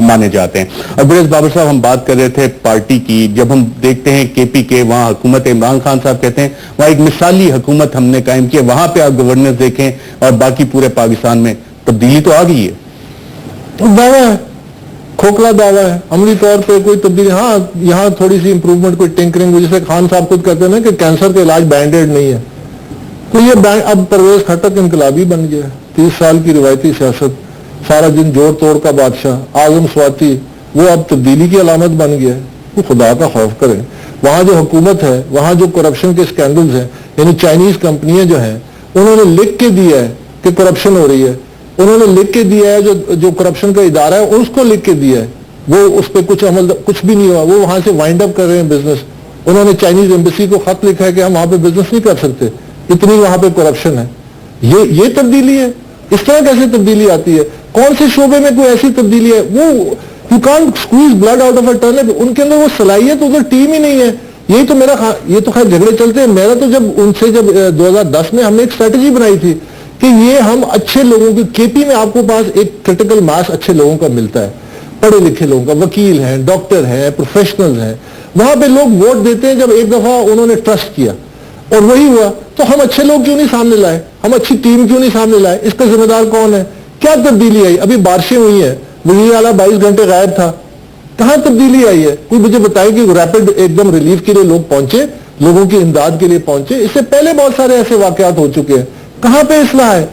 مانے جاتے ہیں. اکبر ایس بابر صاحب ہم بات کر رہے تھے پارٹی کی, جب ہم دیکھتے ہیں کے پی کے وہاں حکومت عمران خان صاحب کہتے ہیں وہاں ایک مثالی حکومت ہم نے قائم کی, وہاں پہ آپ گورننس دیکھیں اور باقی پورے پاکستان میں تبدیلی تو آ گئی ہے. دعویٰ ہے, کھوکھلا دعویٰ ہے, عملی طور پہ کوئی تبدیلی, ہاں یہاں تھوڑی سی امپروومنٹ, کوئی ٹنکرنگ, جیسے خان صاحب خود کہتے ہیں نا کہ کینسر کا علاج بینڈ-ایڈ نہیں ہے, تو یہ اب پرویز خٹک انقلابی بن گیا ہے. 30 سال کی روایتی سیاست, سارا دن جوڑ توڑ کا بادشاہ, اعظم سواتی, وہ اب تبدیلی کی علامت بن گیا ہے. وہ خدا کا خوف کریں. وہاں جو حکومت ہے, وہاں جو کرپشن کے اسکینڈلز ہیں, یعنی چائنیز کمپنیاں جو ہیں انہوں نے لکھ کے دیا ہے کہ کرپشن ہو رہی ہے, انہوں نے لکھ کے دیا ہے, جو کرپشن کا ادارہ ہے اس کو لکھ کے دیا ہے, وہ اس پہ کچھ بھی نہیں ہوا, وہ وہاں سے وائنڈ اپ کر رہے ہیں بزنس. انہوں نے چائنیز ایمبیسی کو خط لکھا ہے کہ ہم وہاں پہ بزنس نہیں کر سکتے, اتنی وہاں پہ کرپشن ہے. یہ تبدیلی ہے. اس طرح کیسے تبدیلی آتی ہے؟ کون سے شعبے میں کوئی ایسی تبدیلی ہے؟ وہ you can't squeeze blood out of a turnip, ان کے اندر وہ صلاحیت, ادھر ٹیم ہی نہیں ہے. یہی تو یہ تو خیر جھگڑے چلتے ہیں. میرا تو جب ان سے 2010 میں ہم نے ایک اسٹریٹجی بنائی تھی کہ یہ ہم اچھے لوگوں کی, کے پی میں آپ کو پاس ایک کرٹیکل ماس اچھے لوگوں کا ملتا ہے, پڑھے لکھے لوگوں کا, وکیل ہیں, ڈاکٹر ہیں, پروفیشنلز ہیں, وہاں پہ لوگ ووٹ دیتے ہیں. جب ایک دفعہ انہوں نے ٹرسٹ کیا اور وہی ہوا, تو ہم اچھے لوگ کیوں نہیں سامنے لائے, ہم اچھی ٹیم کیوں نہیں سامنے لائے؟ اس کا ذمہ دار کون ہے؟ کیا تبدیلی آئی؟ ابھی بارشیں ہوئی ہیں, وزیر اعلیٰ 22 گھنٹے غائب تھا, کہاں تبدیلی آئی ہے؟ کوئی مجھے بتائے کہ ریپڈ ایک دم ریلیف کے لیے لوگ پہنچے, لوگوں کی امداد کے لیے پہنچے. اس سے پہلے بہت سارے ایسے واقعات ہو چکے ہیں, کہاں پہ اصلاح ہے؟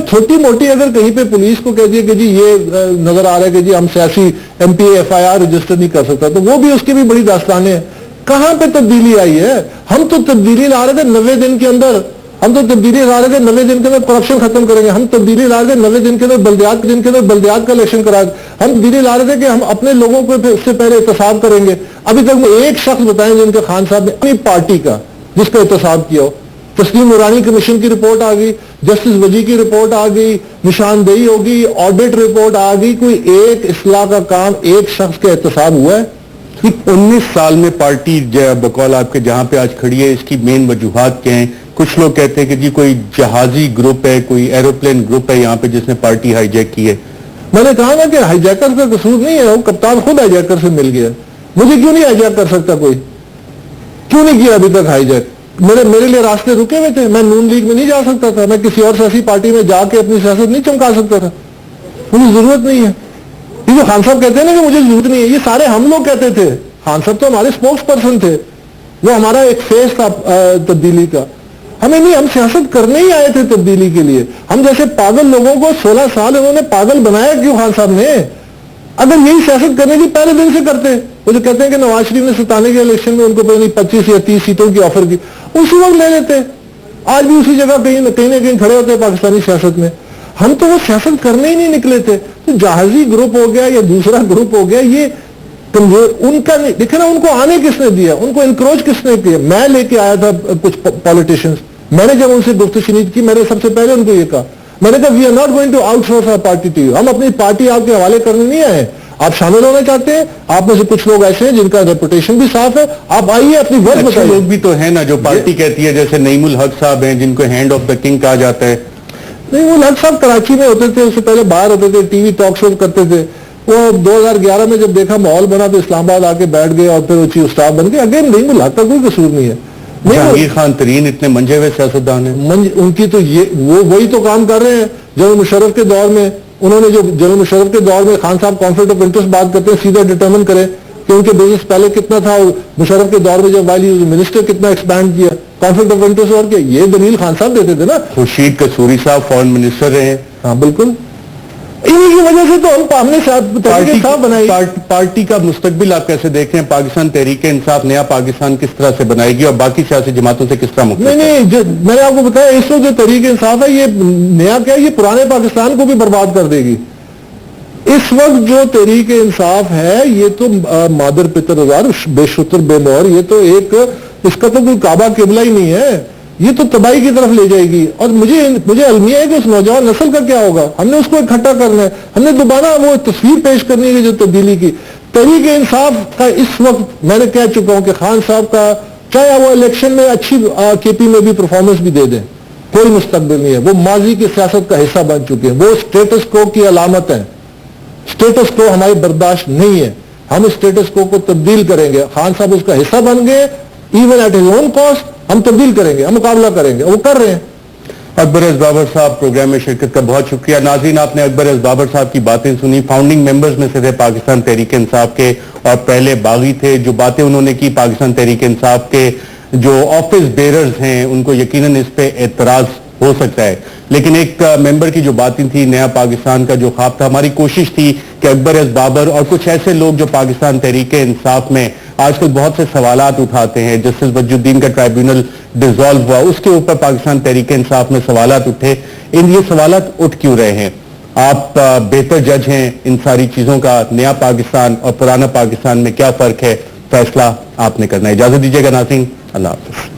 چھوٹی موٹی اگر کہیں پہ پولیس کو کہہ دیا کہ جی یہ نظر آ رہا ہے کہ جی ہم سیاسی M P F I R register نہیں کر سکتا, تو وہ بھی اس کی بھی بڑی داستانیں ہیں. کہاں پہ تبدیلی آئی ہے؟ ہم تو تبدیلی لا رہے تھے 90 دن کے اندر, ہم تو تبدیلی لا رہے تھے 90 دن کے اندر کرپشن ختم کریں گے, ہم تبدیلی لا رہے تھے 90 دن کے اندر بلدیات کا الیکشن کرا, ہم تبدیلی لا رہے تھے کہ ہم اپنے لوگوں کو اس سے پہلے احتساب کریں گے. ابھی تک وہ ایک شخص بتائیں جن کے خان صاحب نے اپنی پارٹی کا جس کا احتساب کیا ہو. تسلیم نورانی کمیشن کی رپورٹ آ گئی, جسٹس وجی کی رپورٹ آ گئی, نشاندہی ہوگی, آڈٹ رپورٹ آ گئی, کوئی ایک اصلاح کا کام ایک شخص کا احتساب ہوا ہے؟ 19 سال میں پارٹی بقول آپ کے جہاں پہ آج کھڑی ہے, اس کی مین وجوہات کیا ہیں؟ کچھ لوگ کہتے ہیں کہ جی کوئی جہازی گروپ ہے, کوئی ایروپلین گروپ ہے یہاں پہ جس نے پارٹی ہائی جیک کی ہے. میں نے کہا نا کہ ہائی جیکر کا قصور نہیں ہے, وہ کپتان خود ہائی جیکر سے مل گیا. مجھے کیوں نہیں ہائی جیک کر سکتا کوئی؟ کیوں نہیں کیا ابھی تک ہائی جیک؟ میرے لیے راستے رکے ہوئے تھے, میں نون لیگ میں نہیں جا سکتا تھا, میں کسی اور سیاسی پارٹی میں جا کے اپنی سیاست نہیں چمکا سکتا تھا, مجھے ضرورت نہیں ہے. یہ جو خان صاحب کہتے ہیں نا کہ مجھے ضرورت نہیں ہے, یہ سارے ہم لوگ کہتے تھے. خان صاحب تو ہمارے اسپوکس پرسن تھے, وہ ہمارا ایک فیس تھا تبدیلی کا. ہمیں نہیں, ہم سیاست کرنے ہی آئے تھے تبدیلی کے لیے. ہم جیسے پاگل لوگوں کو 16 سال انہوں نے پاگل بنایا کیوں خان صاحب نے؟ اگر یہی سیاست کرنے کی پہلے دن سے کرتے, وہ جو کہتے ہیں کہ نواز شریف نے 97 کے الیکشن میں ان کو 25 یا 30 سیٹوں کی آفر کی, اسی وقت لے لیتے. آج بھی اسی جگہ کہیں نہ کہیں کھڑے ہوتے پاکستانی سیاست میں. ہم تو وہ سیاست کرنے ہی نہیں نکلے تھے. تو جہازی گروپ ہو گیا یا دوسرا گروپ ہو گیا, یہ کمزور ان کا نہیں. دیکھیں نا, ان کو آنے کس نے دیا, ان کو انکروچ کس نے کیا؟ میں لے کے آیا تھا کچھ پالیٹیشینز, میں نے جب ان سے گفتگو شنید کی, میں نے سب سے پہلے ان کو یہ کہا, میں نے کہا we are not going to outsource our party to you. ہم اپنی پارٹی آپ کے حوالے کرنے نہیں آئے. آپ شامل ہونا چاہتے ہیں, آپ میں سے کچھ لوگ ایسے ہیں جن کا ریپوٹیشن بھی صاف ہے, آپ آئیے اپنی ورڈ بتائیے. لوگ بھی تو ہیں نا جو پارٹی کہتی ہے, جیسے نعیم الحق صاحب ہیں جن کو ہینڈ آف دا کنگ کہا جاتا ہے. نعیم الحق صاحب کراچی میں ہوتے تھے, اس سے پہلے باہر ہوتے تھے, ٹی وی ٹاک شو کرتے تھے. وہ 2011 میں جب دیکھا ماحول بنا تو اسلام آباد آ کے بیٹھ گئے اور پھر وہ چیف اسٹاف بن گئے. اگین نعیم الحق کا کوئی قصور نہیں ہے. جہانگیر خان ترین اتنے منجے ہوئے سیاستدان ہیں, ان کی تو یہ وہی تو کام کر رہے ہیں جو مشرف کے دور میں انہوں نے جو جنرل مشرف کے دور میں خان صاحب کانفلکٹ آف انٹرسٹ بات کرتے ہیں سیدھا ڈٹرمن کریں کہ ان کے بزنس پہلے کتنا تھا اور مشرف کے دور میں جب والی منسٹر کتنا ایکسپینڈ کیا کانفلکٹ آف انٹرسٹ اور کیا یہ دلیل خان صاحب دیتے تھے نا. خورشید قصوری صاحب فارن منسٹر رہے. ہاں بالکل, انہی کی وجہ سے تو ہم نے تحریک انصاف بنائی. پارٹی کا مستقبل آپ کیسے دیکھ رہے ہیں؟ پاکستان تحریک انصاف نیا پاکستان کس طرح سے بنائے گی اور باقی سیاسی جماعتوں سے کس طرح مختلف؟ نہیں, میں نے آپ کو بتایا اس وقت جو تحریک انصاف ہے یہ نیا کیا ہے, یہ پرانے پاکستان کو بھی برباد کر دے گی. اس وقت جو تحریک انصاف ہے یہ تو مادر پتر ہزار بے شتر بے مور, یہ تو ایک اس کا تو کوئی کعبہ قبلہ ہی نہیں ہے, یہ تو تباہی کی طرف لے جائے گی. اور مجھے المیہ ہے کہ اس نوجوان نسل کا کیا ہوگا. ہم نے اس کو اکٹھا کرنا ہے, ہم نے دوبارہ وہ تصویر پیش کرنی ہے جو تبدیلی کی. تحریک انصاف کا اس وقت میں نے کہہ چکا ہوں کہ خان صاحب کا چاہے وہ الیکشن میں اچھی کے پی میں بھی پرفارمنس بھی دے دیں, کوئی مستقبل نہیں ہے. وہ ماضی کی سیاست کا حصہ بن چکے ہیں, وہ اسٹیٹس کو کی علامت ہے. اسٹیٹس کو ہماری برداشت نہیں ہے, ہم اسٹیٹس کو تبدیل کریں گے. خان صاحب اس کا حصہ بن گئے, even at his own cost. ہم تبدیل کریں گے, ہم مقابلہ کریں گے, وہ کر رہے ہیں. اکبر ایس بابر صاحب پروگرام میں شرکت کا بہت شکریہ. ناظرین, آپ نے اکبر ایس بابر صاحب کی باتیں سنی. فاؤنڈنگ ممبرز میں سے تھے پاکستان تحریک انصاف کے اور پہلے باغی تھے. جو باتیں انہوں نے کی پاکستان تحریک انصاف کے جو آفس بیررز ہیں ان کو یقیناً اس پہ اعتراض ہو سکتا ہے, لیکن ایک ممبر کی جو باتیں تھی, نیا پاکستان کا جو خواب تھا, ہماری کوشش تھی کہ اکبر ایس بابر اور کچھ ایسے لوگ جو پاکستان تحریک انصاف میں آج کل بہت سے سوالات اٹھاتے ہیں, جسٹس وجی الدین کا ٹرائیبیونل ڈیزالو ہوا, اس کے اوپر پاکستان تحریک انصاف میں سوالات اٹھے. یہ سوالات اٹھ کیوں رہے ہیں؟ آپ بہتر جج ہیں ان ساری چیزوں کا. نیا پاکستان اور پرانا پاکستان میں کیا فرق ہے, فیصلہ آپ نے کرنا ہے. اجازت دیجیے گا ناظرین, اللہ حافظ.